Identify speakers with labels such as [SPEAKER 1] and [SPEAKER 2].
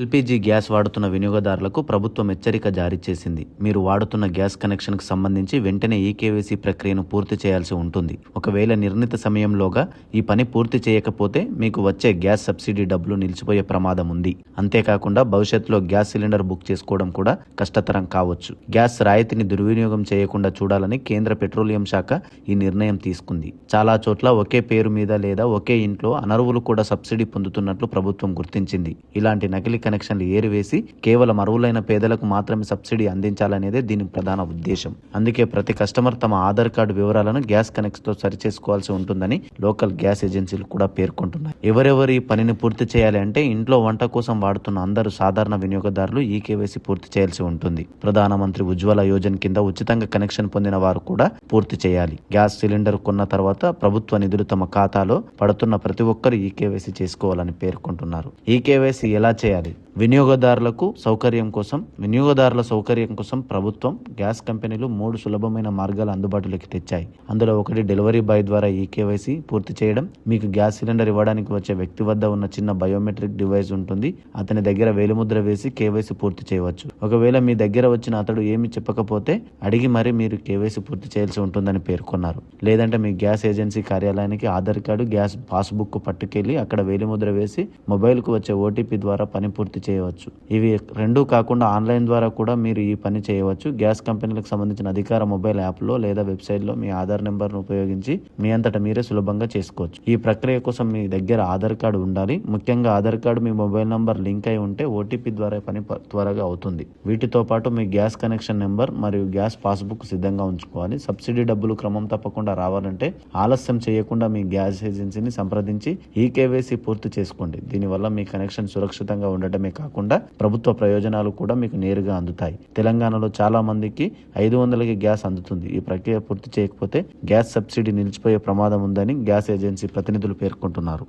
[SPEAKER 1] LPG gas వాడుతున్న వినియోగదారులకు ప్రభుత్వం హెచ్చరిక జారీ చేసింది. మీరు వాడుతున్న గ్యాస్ కనెక్షన్కు సంబంధించి వెంటనే ఈకేవైసీ ప్రక్రియను పూర్తి చేయాల్సి ఉంటుంది. ఒకవేళ నిర్ణీత సమయంలోగా ఈ పని పూర్తి చేయకపోతే మీకు వచ్చే గ్యాస్ సబ్సిడీ డబ్బులు నిలిచిపోయే ప్రమాదం ఉంది. అంతేకాకుండా భవిష్యత్తులో గ్యాస్ సిలిండర్ బుక్ చేసుకోవడం కూడా కష్టతరం కావచ్చు. గ్యాస్ రాయితీని దుర్వినియోగం చేయకుండా చూడాలని కేంద్ర పెట్రోలియం శాఖ ఈ నిర్ణయం తీసుకుంది. చాలా చోట్ల ఒకే పేరు మీద లేదా ఒకే ఇంట్లో అనర్వులు కూడా సబ్సిడీ పొందుతున్నట్లు ప్రభుత్వం గుర్తించింది. ఇలాంటి నకిలీ కనెక్షన్లు ఏరివేసి కేవలం అర్హులైన పేదలకు మాత్రమే సబ్సిడీ అందించాలనేదే దీని ప్రధాన ఉద్దేశం. అందుకే ప్రతి కస్టమర్ తమ ఆధార్ కార్డు వివరాలను గ్యాస్ కనెక్షన్ తో సరిచేసుకోవాల్సి ఉంటుందని లోకల్ గ్యాస్ ఏజెన్సీలు కూడా పేర్కొంటున్నాయి. ఎవరెవరు ఈ పనిని పూర్తి చేయాలి అంటే ఇంట్లో వంట కోసం వాడుతున్న అందరూ సాధారణ వినియోగదారులు ఈ కేవైసీ పూర్తి చేయాల్సి ఉంటుంది. ప్రధానమంత్రి ఉజ్వల యోజన కింద ఉచితంగా కనెక్షన్ పొందిన వారు కూడా పూర్తి చేయాలి. గ్యాస్ సిలిండర్ కొన్న తర్వాత ప్రభుత్వ నిధులు తమ ఖాతాలో పడుతున్న ప్రతి ఒక్కరు ఈ కేవైసీ చేసుకోవాలని పేర్కొంటున్నారు. ఈ కేవైసీ ఎలా చేయాలి? వినియోగదారుల సౌకర్యం కోసం ప్రభుత్వం గ్యాస్ కంపెనీలు 3 సులభమైన మార్గాలు అందుబాటులోకి తెచ్చాయి. అందులో ఒకటి డెలివరీ బాయ్ ద్వారా ఈ కేవైసీ పూర్తి చేయడం. మీకు గ్యాస్ సిలిండర్ ఇవ్వడానికి వచ్చే వ్యక్తి వద్ద ఉన్న చిన్న బయోమెట్రిక్ డివైస్ ఉంటుంది. అతని దగ్గర వేలిముద్ర వేసి కేవైసీ పూర్తి చేయవచ్చు. ఒకవేళ మీ దగ్గర వచ్చిన అతడు ఏమి చెప్పకపోతే అడిగి మరి మీరు కేవైసీ పూర్తి చేయాల్సి ఉంటుందని పేర్కొన్నారు. లేదంటే మీ గ్యాస్ ఏజెన్సీ కార్యాలయానికి ఆధార్ కార్డు, గ్యాస్ పాస్బుక్ పట్టుకెళ్లి అక్కడ వేలిముద్ర వేసి మొబైల్కు వచ్చే ఓటీపీ ద్వారా పని పూర్తి చేయవచ్చు. ఇవి రెండూ కాకుండా ఆన్లైన్ ద్వారా కూడా మీరు ఈ పని చేయవచ్చు. గ్యాస్ కంపెనీలకు సంబంధించిన అధికార మొబైల్ యాప్లో లేదా వెబ్సైట్లో మీ ఆధార్ నెంబర్ను ఉపయోగించి మీ అంతటా మీరే సులభంగా చేసుకోవచ్చు. ఈ ప్రక్రియ కోసం మీ దగ్గర ఆధార్ కార్డు ఉండాలి. ముఖ్యంగా ఆధార్ కార్డు మీ మొబైల్ నంబర్ లింక్ అయి ఉంటే ఓటీపీ ద్వారా పని త్వరగా అవుతుంది. వీటితో పాటు మీ గ్యాస్ కనెక్షన్ నెంబర్ మరియు గ్యాస్ పాస్బుక్ సిద్ధంగా ఉంచుకోవాలి. సబ్సిడీ డబ్బులు క్రమం తప్పకుండా రావాలంటే ఆలస్యం చేయకుండా మీ గ్యాస్ ఏజెన్సీని సంప్రదించి ఈ కేవైసీ పూర్తి చేసుకోండి. దీనివల్ల మీ కనెక్షన్ సురక్షితంగా ఉండటమే కాకుండా ప్రభుత్వ ప్రయోజనాలు కూడా మీకు నేరుగా అందుతాయి. తెలంగాణలో చాలా మందికి 500కి గ్యాస్ అందుతుంది. ఈ ప్రక్రియ పూర్తి చేయకపోతే గ్యాస్ సబ్సిడీ నిలిచిపోయే ప్రమాదం ఉందని గ్యాస్ ఏజెన్సీ ప్రతినిధులు పేర్కొంటున్నారు.